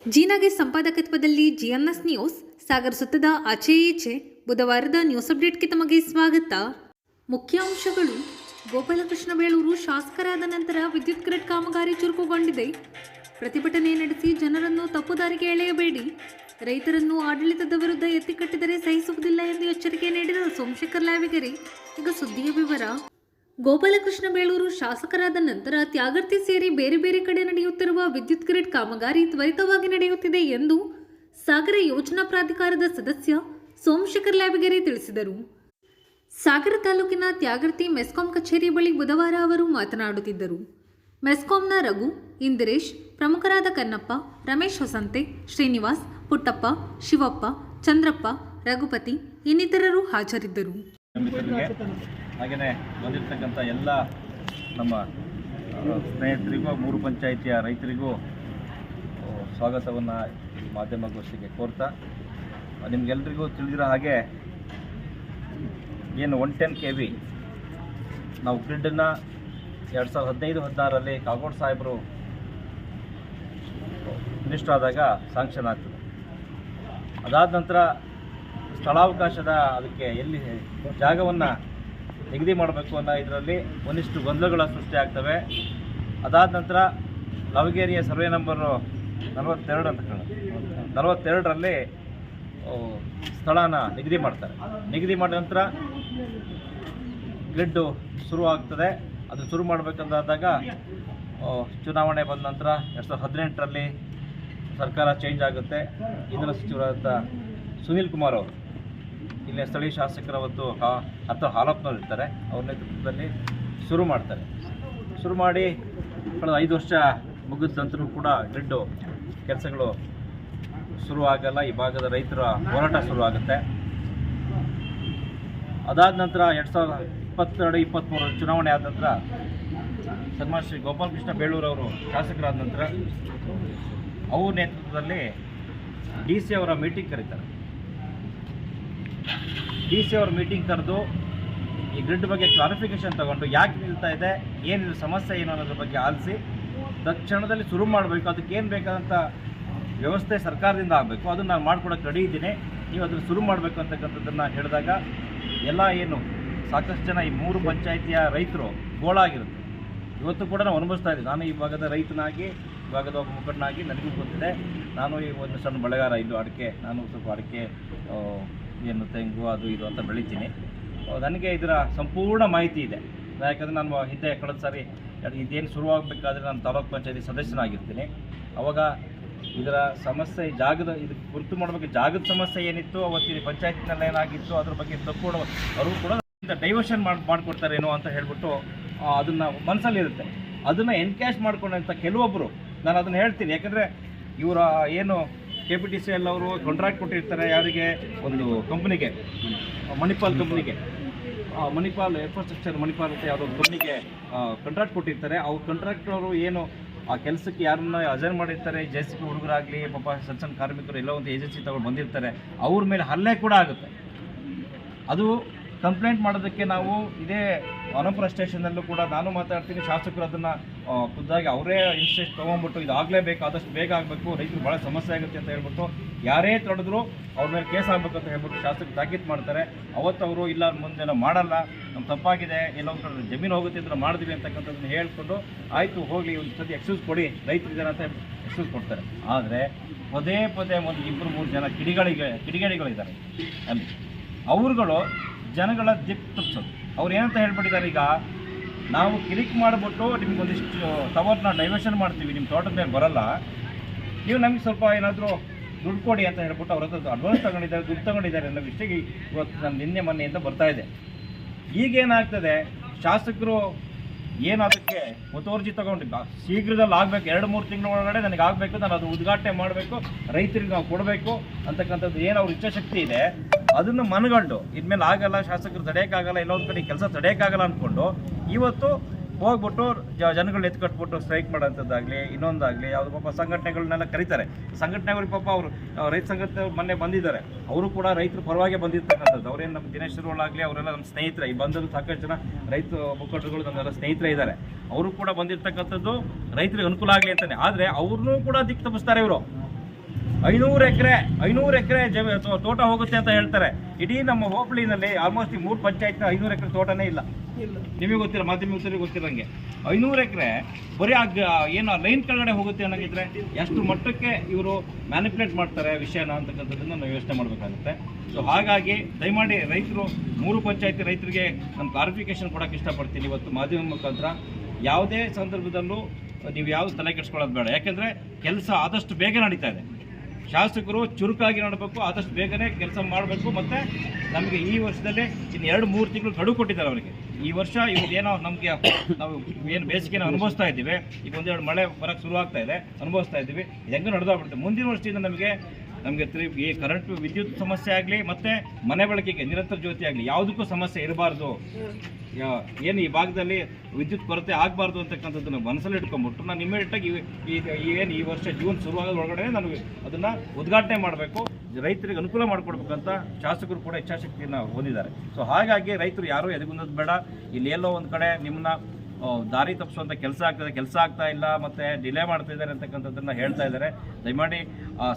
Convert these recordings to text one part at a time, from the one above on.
ಜೀನಾಗೆ ಸಂಪಾದಕತ್ವದಲ್ಲಿ ಜಿಎನ್ಎಸ್ news ಸಾಗರ ಸುತ್ತದ ಆಚೆ ಈಚೆ ಬುಧವಾರದ news ಅಪ್ಡೇಟ್ಗೆ ತಮಗೆ ಸ್ವಾಗತ. ಮುಖ್ಯಾಂಶಗಳು. ಗೋಪಾಲಕೃಷ್ಣ ಬೇಳೂರು ಶಾಸಕರಾದ ನಂತರ ವಿದ್ಯುತ್ ಗ್ರಿಡ್ ಕಾಮಗಾರಿ ಚುರುಕುಗೊಂಡಿದೆ. ಪ್ರತಿಭಟನೆ ನಡೆಸಿ ಜನರನ್ನು ತಪ್ಪುದಾರಿಗೆ ಎಳೆಯಬೇಡಿ. ರೈತರನ್ನು ಆಡಳಿತದ ವಿರುದ್ಧ ಎತ್ತಿಕಟ್ಟಿದರೆ ಸಹಿಸುವುದಿಲ್ಲ ಎಂದು ಎಚ್ಚರಿಕೆ ನೀಡಿದ ಸೋಮಶೇಖರ್ ಲ್ಯಾವಿಗೇರಿ. ಈಗ ಸುದ್ದಿಯ ವಿವರ. ಗೋಪಾಲಕೃಷ್ಣ ಬೇಳೂರು ಶಾಸಕರಾದ ನಂತರ ತ್ಯಾಗರ್ತಿ ಸೇರಿ ಬೇರೆ ಬೇರೆ ಕಡೆ ನಡೆಯುತ್ತಿರುವ ವಿದ್ಯುತ್ ಗ್ರಿಡ್ ಕಾಮಗಾರಿ ತ್ವರಿತವಾಗಿ ನಡೆಯುತ್ತಿದೆ ಎಂದು ಸಾಗರ ಯೋಜನಾ ಪ್ರಾಧಿಕಾರದ ಸದಸ್ಯ ಸೋಮಶೇಖರ್ ಲ್ಯಾವಿಗೇರಿ ತಿಳಿಸಿದರು. ಸಾಗರ ತಾಲೂಕಿನ ತ್ಯಾಗರ್ತಿ ಮೆಸ್ಕಾಂ ಕಚೇರಿ ಬಳಿ ಬುಧವಾರ ಅವರು ಮಾತನಾಡುತ್ತಿದ್ದರು. ಮೆಸ್ಕಾಂನ ರಘು, ಇಂದಿರೇಶ್, ಪ್ರಮುಖರಾದ ಕನ್ನಪ್ಪ, ರಮೇಶ್ ಹೊಸಂತೆ, ಶ್ರೀನಿವಾಸ್, ಪುಟ್ಟಪ್ಪ, ಶಿವಪ್ಪ, ಚಂದ್ರಪ್ಪ, ರಘುಪತಿ ಇನ್ನಿತರರು ಹಾಜರಿದ್ದರು. ಹಾಗೆಯೇ ಬಂದಿರತಕ್ಕಂಥ ಎಲ್ಲ ನಮ್ಮ ಸ್ನೇಹಿತರಿಗೂ, 3 ಪಂಚಾಯಿತಿಯ ರೈತರಿಗೂ ಸ್ವಾಗತವನ್ನು ಮಾಧ್ಯಮಗೋಷ್ಠಿಗೆ ಕೋರ್ತಾ, ನಿಮಗೆಲ್ಲರಿಗೂ ತಿಳಿದಿರೋ ಹಾಗೆ ಏನು 110 kV ನಾವು ಗ್ರಿಡ್ಡನ್ನು 2015-16ರಲ್ಲಿ ಕಾಗೋಡು ಸಾಹೇಬರು ಮಿನಿಸ್ಟರ್ ಆದಾಗ ಸ್ಯಾಂಕ್ಷನ್ ಆಗ್ತದೆ. ಅದಾದ ನಂತರ ಸ್ಥಳಾವಕಾಶದ ಅದಕ್ಕೆ ಎಲ್ಲಿ ಜಾಗವನ್ನು ನಿಗದಿ ಮಾಡಬೇಕು ಅನ್ನೋ ಇದರಲ್ಲಿ ಒಂದಿಷ್ಟು ಗೊಂದಲಗಳ ಸೃಷ್ಟಿ ಆಗ್ತವೆ. ಅದಾದ ನಂತರ ಲವಗೇರಿಯ ಸರ್ವೆ ನಂಬರು 42 ಅಂತ 42ರಲ್ಲಿ ಸ್ಥಳನ ನಿಗದಿ ಮಾಡ್ತಾರೆ. ನಿಗದಿ ಮಾಡಿದ ನಂತರ ಗ್ರಿಡ್ಡು ಶುರು ಆಗ್ತದೆ. ಅದು ಶುರು ಮಾಡಬೇಕಂತಾದಾಗ ಚುನಾವಣೆ ಬಂದ ನಂತರ 2018ರಲ್ಲಿ ಸರ್ಕಾರ ಚೇಂಜ್ ಆಗುತ್ತೆ. ಇಂಧನ ಸಚಿವರಾದ ಸುನೀಲ್ ಕುಮಾರ್ ಅವರು ಇಲ್ಲಿನ ಸ್ಥಳೀಯ ಶಾಸಕರು ಅವತ್ತು ಹಾಲಪ್ಪನವ್ರು ಇರ್ತಾರೆ, ಅವ್ರ ನೇತೃತ್ವದಲ್ಲಿ ಶುರು ಮಾಡ್ತಾರೆ. ಶುರು ಮಾಡಿ ಕಳೆದ 5 ವರ್ಷ ಮುಗಿದ ನಂತರ ಕೂಡ ಗ್ರಿಡ್ಡು ಕೆಲಸಗಳು ಶುರು ಆಗಲ್ಲ. ಈ ಭಾಗದ ರೈತರ ಹೋರಾಟ ಶುರು ಆಗುತ್ತೆ. ಅದಾದ ನಂತರ 2022-23 ಚುನಾವಣೆ ಆದ ನಂತರ ಸನ್ಮಾನ್ಯ ಶ್ರೀ ಗೋಪಾಲಕೃಷ್ಣ ಬೇಳೂರು ಅವರು ಶಾಸಕರಾದ ನಂತರ ಅವ್ರ ನೇತೃತ್ವದಲ್ಲಿ DC ಅವರ ಮೀಟಿಂಗ್ ಕರೀತಾರೆ. DC ಅವರ ಮೀಟಿಂಗ್ ಕರೆದು ಈ ಗ್ರಿಡ್ ಬಗ್ಗೆ ಕ್ಲಾರಿಫಿಕೇಷನ್ ತಗೊಂಡು ಯಾಕೆ ನಿಲ್ತಾ ಇದೆ, ಏನಿದೆ ಸಮಸ್ಯೆ ಏನು ಅನ್ನೋದ್ರ ಬಗ್ಗೆ ಆಲಿಸಿ ತಕ್ಷಣದಲ್ಲಿ ಶುರು ಮಾಡಬೇಕು. ಅದಕ್ಕೆ ಏನು ಬೇಕಾದಂಥ ವ್ಯವಸ್ಥೆ ಸರ್ಕಾರದಿಂದ ಆಗಬೇಕು, ಅದನ್ನು ನಾನು ಮಾಡ್ಕೊಡೋಕ್ಕೆ ರೆಡಿ ಇದ್ದೀನಿ, ನೀವು ಅದನ್ನು ಶುರು ಮಾಡಬೇಕು ಅಂತಕ್ಕಂಥದ್ದನ್ನು ಹೇಳಿದಾಗ ಎಲ್ಲ ಏನು ಸಾಕಷ್ಟು ಜನ ಈ 3 ಪಂಚಾಯಿತಿಯ ರೈತರು ಗೋಳಾಗಿರುತ್ತೆ. ಇವತ್ತು ಕೂಡ ನಾವು ಅನುಭವಿಸ್ತಾ ಇದ್ದೀವಿ. ನಾನು ಈ ಭಾಗದ ರೈತನಾಗಿ, ಈ ಭಾಗದ ಒಬ್ಬ ಮುಖಂಡನಾಗಿ ನನಗೂ ಗೊತ್ತಿದೆ. ನಾನು ಈ ಒಂದು ಸಣ್ಣ ಬೆಳೆಗಾರ, ಇಲ್ಲೂ ಅಡಿಕೆ, ನಾನು ಸ್ವಲ್ಪ ಅಡಿಕೆ ಏನು ತೆಂಗು ಅದು ಇದು ಅಂತ ಬೆಳಿತೀನಿ. ನನಗೆ ಇದರ ಸಂಪೂರ್ಣ ಮಾಹಿತಿ ಇದೆ. ಯಾಕಂದರೆ ನಾನು ಹಿಂದೆ ಕಳೆದ ಸಾರಿ ಇದೇನು ಶುರುವಾಗಬೇಕಾದ್ರೆ ನಾನು ತಾಲೂಕು ಪಂಚಾಯತಿ ಸದಸ್ಯನಾಗಿರ್ತೀನಿ. ಅವಾಗ ಇದರ ಸಮಸ್ಯೆ ಇದು ಗುರುತು ಮಾಡಬೇಕು, ಜಾಗದ ಸಮಸ್ಯೆ ಏನಿತ್ತು ಅವತ್ತಿನ ಪಂಚಾಯತಿನಲ್ಲಿ ಏನಾಗಿತ್ತು ಅದ್ರ ಬಗ್ಗೆ ತಪ್ಪು ಅವರು ಕೂಡ ಡೈವರ್ಷನ್ ಮಾಡಿಕೊಡ್ತಾರೇನೋ ಅಂತ ಹೇಳ್ಬಿಟ್ಟು ಅದನ್ನು ಮನಸ್ಸಲ್ಲಿರುತ್ತೆ. ಅದನ್ನು ಎನ್ಕ್ಯಾಶ್ ಮಾಡ್ಕೊಂಡಂಥ ಕೆಲವೊಬ್ಬರು, ನಾನು ಅದನ್ನು ಹೇಳ್ತೀನಿ, ಯಾಕಂದರೆ ಇವರ ಏನು KPTCL ಅವರು ಕಾಂಟ್ರಾಕ್ಟ್ ಕೊಟ್ಟಿರ್ತಾರೆ ಯಾರಿಗೆ, ಒಂದು ಕಂಪ್ನಿಗೆ, ಮಣಿಪಾಲ್ ಕಂಪ್ನಿಗೆ, ಮಣಿಪಾಲ್ ಇನ್ಫ್ರಾಸ್ಟ್ರಕ್ಚರ್ ಮಣಿಪಾಲ್ ಅಂತ ಯಾವುದೋ ಒಂದು ಕಂಪ್ನಿಗೆ ಕಾಂಟ್ರಾಕ್ಟ್ ಕೊಟ್ಟಿರ್ತಾರೆ. ಅವ್ರ ಕಾಂಟ್ರಾಕ್ಟರು ಏನು ಆ ಕೆಲಸಕ್ಕೆ ಯಾರನ್ನ ಅಜೈನ್ ಮಾಡಿರ್ತಾರೆ, JCB ಹುಡುಗರಾಗಲಿ, ಪಾಪ ಸಣ್ಣ ಸಣ್ಣ ಕಾರ್ಮಿಕರು ಎಲ್ಲೋ ಒಂದು ಏಜೆನ್ಸಿ ತಗೊಂಡು ಬಂದಿರ್ತಾರೆ, ಅವ್ರ ಮೇಲೆ ಹಲ್ಲೆ ಕೂಡ ಆಗುತ್ತೆ. ಅದು ಕಂಪ್ಲೇಂಟ್ ಮಾಡೋದಕ್ಕೆ ನಾವು ಇದೇ ಅನಂಪುರ ಸ್ಟೇಷನಲ್ಲೂ ಕೂಡ ನಾನು ಮಾತಾಡ್ತೀನಿ. ಶಾಸಕರು ಅದನ್ನು ಖುದ್ದಾಗಿ ಅವರೇ ಇನ್ಸ್ಟ್ರಕ್ಷನ್ ತೊಗೊಂಡ್ಬಿಟ್ಟು ಇದಾಗಲೇಬೇಕು, ಆದಷ್ಟು ಬೇಗ ಆಗಬೇಕು, ರೈತರು ಭಾಳ ಸಮಸ್ಯೆ ಆಗುತ್ತೆ ಅಂತ ಹೇಳ್ಬಿಟ್ಟು ಯಾರೇ ತಡೆದ್ರು ಅವ್ರ ಮೇಲೆ ಕೇಸ್ ಆಗಬೇಕು ಅಂತ ಹೇಳ್ಬಿಟ್ಟು ಶಾಸಕರು ತಾಕೀತು ಮಾಡ್ತಾರೆ. ಅವತ್ತು ಅವರು ಇಲ್ಲ ಮುಂದೆ ನಾವು ಮಾಡಲ್ಲ, ನಮ್ಮ ತಪ್ಪಾಗಿದೆ, ಎಲ್ಲೋ ಒಂದು ಜಮೀನು ಹೋಗುತ್ತೆ ಅಂತ ಮಾಡಿದ್ವಿ ಅಂತಕ್ಕಂಥದ್ದನ್ನು ಹೇಳ್ಕೊಂಡು ಆಯಿತು ಹೋಗಲಿ ಒಂದು ಸತಿ ಎಕ್ಸ್ಕ್ಯೂಸ್ ಕೊಡಿ, ರೈತರಿದ್ದಾರೆ ಅಂತ ಎಕ್ಸ್ಕ್ಯೂಸ್ ಕೊಡ್ತಾರೆ. ಆದರೆ ಪದೇ ಪದೇ ಒಂದು 2-3 ಜನ ಕಿಡಿಗೇಡಿಗಳಿದ್ದಾರೆ ಅಲ್ಲಿ. ಅವ್ರುಗಳು ಜನಗಳ ದಿಕ್ಕು ತಪ್ಪಿಸೋದು. ಅವ್ರು ಏನಂತ ಹೇಳ್ಬಿಟ್ಟಿದ್ದಾರೆ, ಈಗ ನಾವು ಕಿರಿಕ್ ಮಾಡಿಬಿಟ್ಟು ನಿಮ್ಗೊಂದಿಷ್ಟು ಟವರ್ನ ಡೈವರ್ಷನ್ ಮಾಡ್ತೀವಿ, ನಿಮ್ಮ ತೋಟದ ಮೇಲೆ ಬರೋಲ್ಲ, ನೀವು ನಮಗೆ ಸ್ವಲ್ಪ ಏನಾದರೂ ದುಡ್ಡು ಕೊಡಿ ಅಂತ ಹೇಳ್ಬಿಟ್ಟು ಅವ್ರ ಹತ್ರ ಅಡ್ವಾನ್ಸ್ ತೊಗೊಂಡಿದ್ದಾರೆ, ದುಡ್ಡು ತೊಗೊಂಡಿದ್ದಾರೆ ಅನ್ನೋ ವಿಷಯ ಇವತ್ತು ನಾನು ನಿನ್ನೆ ಮೊನ್ನೆಯಿಂದ ಬರ್ತಾ ಇದೆ. ಈಗೇನಾಗ್ತದೆ, ಶಾಸಕರು ಏನು ಅದಕ್ಕೆ ಮುತುವರ್ಜಿ ತೊಗೊಂಡು ಶೀಘ್ರದಲ್ಲಿ ಆಗಬೇಕು, 2-3 ತಿಂಗಳ ಒಳಗಡೆ ನನಗೆ ಆಗಬೇಕು, ನಾನು ಅದು ಉದ್ಘಾಟನೆ ಮಾಡಬೇಕು, ರೈತರಿಗೆ ನಾವು ಕೊಡಬೇಕು ಅಂತಕ್ಕಂಥದ್ದು ಏನು ಅವ್ರ ಇಚ್ಛಾಶಕ್ತಿ ಇದೆ ಅದನ್ನು ಮನಗಂಡು ಇನ್ಮೇಲೆ ಆಗಲ್ಲ, ಶಾಸಕರು ತಡೆಯೋಕ್ಕಾಗಲ್ಲ, ಎಲ್ಲೊಂದು ಕಡೆ ಕೆಲಸ ತಡೆಯೋಕ್ಕಾಗಲ್ಲ ಅಂದ್ಕೊಂಡು ಇವತ್ತು ಹೋಗ್ಬಿಟ್ಟು ಜನಗಳನ್ನ ಎತ್ಕಟ್ಬಿಟ್ಟು ಸ್ಟ್ರೈಕ್ ಮಾಡೋಂಥದ್ದಾಗಲಿ ಇನ್ನೊಂದಾಗಲಿ ಯಾವುದು ಪಾಪ ಸಂಘಟನೆಗಳನ್ನೆಲ್ಲ ಕರೀತಾರೆ. ಸಂಘಟನೆಗಳು ಪಾಪ ಅವರು ರೈತ ಸಂಘಟನೆ ಮೊನ್ನೆ ಬಂದಿದ್ದಾರೆ, ಅವರು ಕೂಡ ರೈತರ ಪರವಾಗಿ ಬಂದಿರ್ತಕ್ಕಂಥದ್ದು. ಅವರೇನು ನಮ್ಮ ದಿನೇಶ್ ಶುರುಗಳಾಗಲಿ ಅವರೆಲ್ಲ ನಮ್ಮ ಸ್ನೇಹಿತರೆ, ಈ ಬಂದದ್ದು ಸಾಕಷ್ಟು ಜನ ರೈತ ಮುಖಂಡರುಗಳು ನಮ್ಮೆಲ್ಲ ಸ್ನೇಹಿತರೆ ಇದ್ದಾರೆ. ಅವರು ಕೂಡ ಬಂದಿರ್ತಕ್ಕಂಥದ್ದು ರೈತರಿಗೆ ಅನುಕೂಲ ಆಗಲಿ ಅಂತಲೇ. ಆದರೆ ಅವ್ರನ್ನೂ ಕೂಡ ದಿಕ್ಕು ತಪ್ಪಿಸ್ತಾರೆ ಇವರು. 500 ಎಕರೆ ತೋಟ ಹೋಗುತ್ತೆ ಅಂತ ಹೇಳ್ತಾರೆ. ಇಡೀ ನಮ್ಮ ಹೋಬಳಿನಲ್ಲಿ ಆಲ್ಮೋಸ್ಟ್ ಈ 3 ಪಂಚಾಯತ್ನ 500 ಎಕರೆ ತೋಟನೇ ಇಲ್ಲ. ನಿಮಗೆ ಗೊತ್ತಿಲ್ಲ, ಮಾಧ್ಯಮ ಗೊತ್ತಿರಂಗೆ 500 ಎಕರೆ ಬರೀ ಏನು ಲೈನ್ ಕೆಳಗಡೆ ಹೋಗುತ್ತೆ ಅನ್ನೋಂಗಿದ್ರೆ ಎಷ್ಟು ಮಟ್ಟಕ್ಕೆ ಇವರು ಮ್ಯಾನಿಪುಲೇಟ್ ಮಾಡ್ತಾರೆ ವಿಷಯನ ಅಂತಕ್ಕಂಥದ್ದನ್ನು ನಾವು ಯೋಚನೆ ಮಾಡಬೇಕಾಗುತ್ತೆ. ಸೊ ಹಾಗಾಗಿ ದಯಮಾಡಿ ರೈತರು 3 ಪಂಚಾಯತಿ ರೈತರಿಗೆ ನಾನು ಕ್ಲಾರಿಫಿಕೇಶನ್ ಕೊಡೋಕ್ಕೆ ಇಷ್ಟಪಡ್ತೀನಿ ಇವತ್ತು ಮಾಧ್ಯಮ ಮುಖಾಂತರ. ಯಾವುದೇ ಸಂದರ್ಭದಲ್ಲೂ ನೀವು ಯಾವುದು ತಲೆ ಕೆಡಿಸ್ಕೊಳ್ಳೋದು ಬೇಡ. ಯಾಕೆಂದರೆ ಕೆಲಸ ಆದಷ್ಟು ಬೇಗ ನಡೀತಾ ಇದೆ. ಶಾಸಕರು ಚುರುಕಾಗಿ ನೋಡಬೇಕು, ಆದಷ್ಟು ಬೇಗನೆ ಕೆಲಸ ಮಾಡಬೇಕು. ಮತ್ತು ನಮಗೆ ಈ ವರ್ಷದಲ್ಲಿ ಇನ್ನು 2-3 ತಿಂಗಳು ಗಡುವು ಕೊಟ್ಟಿದ್ದಾರೆ ಅವರಿಗೆ. ಈ ವರ್ಷ ಇವಾಗೇನೋ ನಮಗೆ ನಾವು ಏನು ಬೇಸಿಗೆನ ಅನುಭವಿಸ್ತಾ ಇದ್ದೀವಿ, ಈಗ ಒಂದೆರಡು ಮಳೆ ಬರೋಕ್ಕೆ ಶುರುವಾಗ್ತಾ ಇದೆ, ಅನುಭವಿಸ್ತಾ ಇದ್ದೀವಿ. ಇದು ಹೆಂಗೆ ನಡೆದೋಗ್ಬಿಡುತ್ತೆ. ಮುಂದಿನ ವರ್ಷದಿಂದ ನಮಗೆ ಈ ಕರೆಂಟ್ ವಿದ್ಯುತ್ ಸಮಸ್ಯೆ ಆಗಲಿ ಮತ್ತು ಮನೆ ಬಳಕೆಗೆ ನಿರಂತರ ಜ್ಯೋತಿ ಆಗಲಿ ಯಾವುದಕ್ಕೂ ಸಮಸ್ಯೆ ಇರಬಾರ್ದು. ಏನು ಈ ಭಾಗದಲ್ಲಿ ವಿದ್ಯುತ್ ಕೊರತೆ ಆಗಬಾರ್ದು ಅಂತಕ್ಕಂಥದ್ದನ್ನು ಮನಸ್ಸಲ್ಲಿ ಇಟ್ಕೊಂಡ್ಬಿಟ್ಟು ನಾನು ಇಮಿಡಿಯೇಟಾಗಿ ಈ ವರ್ಷ ಜೂನ್ ಶುರುವಾಗೋದ್ರ ಒಳಗಡೆ ನಾನು ಅದನ್ನು ಉದ್ಘಾಟನೆ ಮಾಡಬೇಕು, ರೈತರಿಗೆ ಅನುಕೂಲ ಮಾಡಿಕೊಡ್ಬೇಕಂತ ಶಾಸಕರು ಕೂಡ ಇಚ್ಛಾಶಕ್ತಿಯನ್ನು ಹೊಂದಿದ್ದಾರೆ. ಸೊ ಹಾಗಾಗಿ ರೈತರು ಯಾರೂ ಎದೆಗುಂದೋದು ಬೇಡ. ಇಲ್ಲಿ ಎಲ್ಲೋ ಒಂದು ಕಡೆ ನಿಮ್ಮನ್ನ ದಾರಿ ತಪ್ಪಿಸುವಂಥ ಕೆಲಸ ಆಗ್ತಾ ಇಲ್ಲ ಮತ್ತು ಡಿಲೇ ಮಾಡ್ತಾ ಇದ್ದಾರೆ ಅಂತಕ್ಕಂಥದ್ದನ್ನು ಹೇಳ್ತಾ ಇದ್ದಾರೆ. ದಯಮಾಡಿ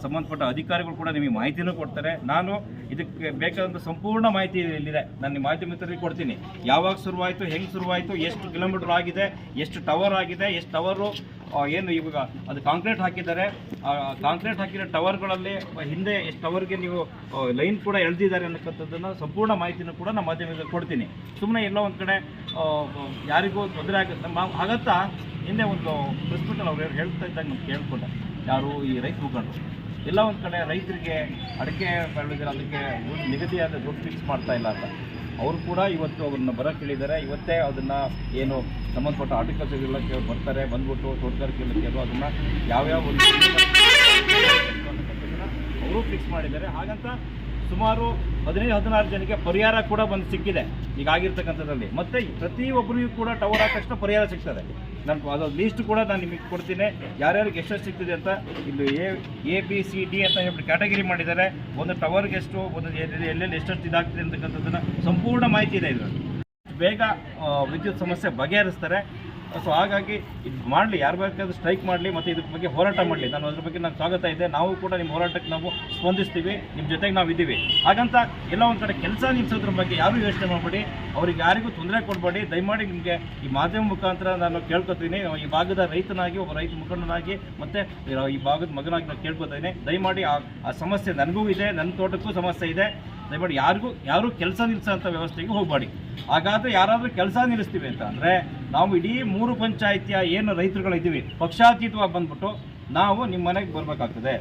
ಸಂಬಂಧಪಟ್ಟ ಅಧಿಕಾರಿಗಳು ಕೂಡ ನಿಮಗೆ ಮಾಹಿತಿನೂ ಕೊಡ್ತಾರೆ. ನಾನು ಇದಕ್ಕೆ ಬೇಕಾದಂಥ ಸಂಪೂರ್ಣ ಮಾಹಿತಿ ಇಲ್ಲಿದೆ, ನಾನು ನಿಮ್ಮ ಮಾಹಿತಿ ಮಿತ್ರರಿಗೆ ಕೊಡ್ತೀನಿ. ಯಾವಾಗ ಶುರುವಾಯಿತು, ಹೆಂಗೆ ಶುರುವಾಯಿತು, ಎಷ್ಟು ಕಿಲೋಮೀಟರ್ ಆಗಿದೆ, ಎಷ್ಟು ಟವರ್ ಆಗಿದೆ, ಎಷ್ಟು ಟವರು ಏನು ಇವಾಗ ಅದು ಕಾಂಕ್ರೀಟ್ ಹಾಕಿದ್ದಾರೆ, ಕಾಂಕ್ರೀಟ್ ಹಾಕಿರೋ ಟವರ್ಗಳಲ್ಲಿ ಹಿಂದೆ ಎಷ್ಟು ಟವರ್ಗೆ ನೀವು ಲೈನ್ ಕೂಡ ಎಳೆದಿದ್ದಾರೆ ಅನ್ನೋಕ್ಕಂಥದ್ದನ್ನು ಸಂಪೂರ್ಣ ಮಾಹಿತಿನೂ ಕೂಡ ನಮ್ಮ ಮಾಧ್ಯಮದಲ್ಲಿ ಕೊಡ್ತೀನಿ. ಸುಮ್ಮನೆ ಎಲ್ಲೋ ಒಂದು ಕಡೆ ಯಾರಿಗೂ ತೊಂದರೆ ಆಗತ್ತಾ ಹಿಂದೆ ಒಂದು ಪ್ರೆಸ್ ಮೀಟಲ್ಲಿ ಅವ್ರು ಹೇಳ್ತಾ ಇದ್ದಾಗ ನಮ್ಗೆ ಕೇಳ್ಕೊಂಡೆ, ಯಾರು ಈ ರೈತ ಮುಖಂಡರು ಎಲ್ಲ ಒಂದು ಕಡೆ ರೈತರಿಗೆ ಅಡಿಕೆ ಬೆಳೆದಿರೋ ಅದಕ್ಕೆ ನಿಗದಿಯಾದ ದುಡ್ಡು ಫಿಕ್ಸ್ ಮಾಡ್ತಾ ಇಲ್ಲ ಅಂತ. ಅವರು ಕೂಡ ಇವತ್ತು ಅವ್ರನ್ನ ಬರೋಕ್ಕೆ ಹೇಳಿದ್ದಾರೆ. ಇವತ್ತೇ ಅದನ್ನು ಏನು ಸಂಬಂಧಪಟ್ಟ ಆರ್ಟಿಕಲ್ಚರ್ ಇಲಾಖೆ ಬರ್ತಾರೆ, ಬಂದ್ಬಿಟ್ಟು ತೋಟಗಾರಿಕೆ ಇಲಾಖೆಯವರು ಅದನ್ನು ಯಾವ್ಯಾವ ಒಂದು ಅವರು ಫಿಕ್ಸ್ ಮಾಡಿದ್ದಾರೆ. ಹಾಗಂತ ಸುಮಾರು 15-16 ಜನಕ್ಕೆ ಪರಿಹಾರ ಕೂಡ ಬಂದು ಸಿಕ್ಕಿದೆ ಈಗಾಗಿರ್ತಕ್ಕಂಥದ್ರಲ್ಲಿ. ಮತ್ತು ಪ್ರತಿಯೊಬ್ಬರಿಗೂ ಕೂಡ ಟವರ್ ಆದ ತಕ್ಷಣ ಪರಿಹಾರ ಸಿಗ್ತದೆ. ನಾನು ಅದು ಲೀಸ್ಟ್ ಕೂಡ ನಾನು ನಿಮಗೆ ಕೊಡ್ತೀನಿ, ಯಾರ್ಯಾರಿಗೆ ಎಷ್ಟೆಷ್ಟು ಸಿಗ್ತಿದೆ ಅಂತ. ಇಲ್ಲಿ ABCD ಅಂತ ಹೇಳ್ಬಿಟ್ಟು ಕ್ಯಾಟಗರಿ ಮಾಡಿದ್ದಾರೆ. ಒಂದು ಟವರ್ಗೆ ಎಷ್ಟು, ಒಂದು ಎಲ್ಲೆಲ್ಲಿ ಎಷ್ಟೆಷ್ಟು ಇದಾಗ್ತಿದೆ ಅಂತಕ್ಕಂಥದ್ದನ್ನು ಸಂಪೂರ್ಣ ಮಾಹಿತಿ ಇದೆ ಇದರಲ್ಲಿ. ಬೇಗ ವಿದ್ಯುತ್ ಸಮಸ್ಯೆ ಬಗೆಹರಿಸ್ತಾರೆ. ಸೊ ಹಾಗಾಗಿ ಇದು ಮಾಡಲಿ, ಯಾರು ಬೇಕಾದ್ರೂ ಸ್ಟ್ರೈಕ್ ಮಾಡಲಿ ಮತ್ತು ಇದ್ರ ಬಗ್ಗೆ ಹೋರಾಟ ಮಾಡಲಿ. ನಾನು ಅದ್ರ ಬಗ್ಗೆ ನಾನು ಸ್ವಾಗತ ಇದೆ. ನಾವು ಕೂಡ ನಿಮ್ಮ ಹೋರಾಟಕ್ಕೆ ನಾವು ಸ್ಪಂದಿಸ್ತೀವಿ, ನಿಮ್ಮ ಜೊತೆಗೆ ನಾವು ಇದ್ದೀವಿ. ಹಾಗಂತ ಎಲ್ಲ ಒಂದು ಕಡೆ ಕೆಲಸ ನಿಲ್ಲಿಸೋದ್ರ ಬಗ್ಗೆ ಯಾರೂ ಯೋಚನೆ ಮಾಡಬೇಡಿ, ಅವ್ರಿಗೆ ಯಾರಿಗೂ ತೊಂದರೆ ಕೊಡಬೇಡಿ. ದಯಮಾಡಿ ನಿಮಗೆ ಈ ಮಾಧ್ಯಮ ಮುಖಾಂತರ ನಾನು ಕೇಳ್ಕೊತೀನಿ, ಈ ಭಾಗದ ರೈತನಾಗಿ, ಒಬ್ಬ ರೈತ ಮುಖಂಡನಾಗಿ ಮತ್ತು ಈ ಭಾಗದ ಮಗನಾಗಿ ನಾನು ಕೇಳ್ಕೊತೀನಿ. ದಯಮಾಡಿ ಆ ಸಮಸ್ಯೆ ನನಗೂ ಇದೆ, ನನ್ನ ತೋಟಕ್ಕೂ ಸಮಸ್ಯೆ ಇದೆ. ದಯಮಾಡಿ ಯಾರೂ ಕೆಲಸ ನಿಲ್ಲಿಸೋಂಥ ವ್ಯವಸ್ಥೆಗೆ ಹೋಗಬೇಡಿ. ಹಾಗಾದರೆ ಯಾರಾದರೂ ಕೆಲಸ ನಿಲ್ಲಿಸ್ತೀವಿ ಅಂತ ಅಂದರೆ ನಾವು ಇಡೀ 3 ಪಂಚಾಯಿತಿಯ ಏನು ರೈತರುಗಳಿದ್ದೀವಿ ಪಕ್ಷಾತೀತವಾಗಿ ಬಂದ್ಬಿಟ್ಟು ನಾವು ನಿಮ್ಮ ಮನೆಗೆ ಬರಬೇಕಾಗ್ತದೆ.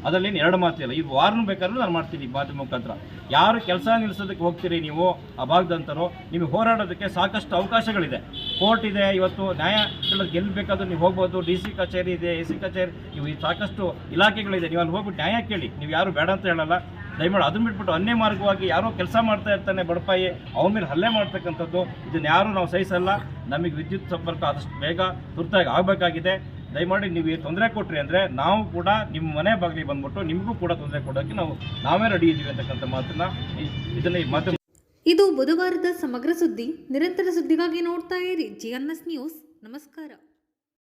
ಅದರಲ್ಲೇನು 2 ಮಾತಿಲ್ಲ. ಈ ವಾರನೂ ಬೇಕಾದ್ರೂ ನಾನು ಮಾಡ್ತೀನಿ ಮಾಧ್ಯಮ ಮುಖಾಂತರ. ಯಾರು ಕೆಲಸ ನಿಲ್ಲಿಸೋದಕ್ಕೆ ಹೋಗ್ತೀರಿ ನೀವು ಆ ಭಾಗದಂತರು, ನಿಮಗೆ ಹೋರಾಡೋದಕ್ಕೆ ಸಾಕಷ್ಟು ಅವಕಾಶಗಳಿದೆ. ಕೋರ್ಟ್ ಇದೆ, ಇವತ್ತು ನ್ಯಾಯ ಗೆಲ್ಲಬೇಕಾದ್ರೂ ನೀವು ಹೋಗ್ಬೋದು. DC ಕಚೇರಿ ಇದೆ, AC ಕಚೇರಿ, ಇವು ಸಾಕಷ್ಟು ಇಲಾಖೆಗಳಿದೆ. ನೀವು ಅಲ್ಲಿ ಹೋಗ್ಬಿಟ್ಟು ನ್ಯಾಯ ಕೇಳಿ, ನೀವು ಯಾರು ಬೇಡ ಅಂತ ಹೇಳಲ್ಲ. ದಯಮಾಡಿ ಅದನ್ನು ಬಿಟ್ಬಿಟ್ಟು ಅನ್ಯ ಮಾರ್ಗವಾಗಿ ಯಾರೋ ಕೆಲಸ ಮಾಡ್ತಾ ಇರ್ತಾನೆ ಬಡಪಾಯಿ, ಅವನ ಮೇಲೆ ಹಲ್ಲೆ ಮಾಡ್ತಕ್ಕಂಥದ್ದು, ಇದನ್ನು ಯಾರೂ ನಾವು ಸಹಿಸಲ್ಲ. ನಮಗೆ ವಿದ್ಯುತ್ ಸಂಪರ್ಕ ಆದಷ್ಟು ಬೇಗ ತುರ್ತಾಗಿ ಆಗಬೇಕಾಗಿದೆ. ದಯಮಾಡಿ ನೀವು ತೊಂದರೆ ಕೊಟ್ರಿ ಅಂದರೆ ನಾವು ಕೂಡ ನಿಮ್ಮ ಮನೆ ಬಾಗಿಲಿಗೆ ಬಂದ್ಬಿಟ್ಟು ನಿಮಗೂ ಕೂಡ ತೊಂದರೆ ಕೊಡೋಕ್ಕೆ ನಾವೇ ರೆಡಿ ಇದ್ದೀವಿ ಅಂತಕ್ಕಂಥ ಮಾತನ್ನು ಇದನ್ನು ಈ ಮಾತು. ಇದು ಬುಧವಾರದ ಸಮಗ್ರ ಸುದ್ದಿ. ನಿರಂತರ ಸುದ್ದಿಗಾಗಿ ನೋಡ್ತಾ ಇರಿ GNS ನ್ಯೂಸ್. ನಮಸ್ಕಾರ.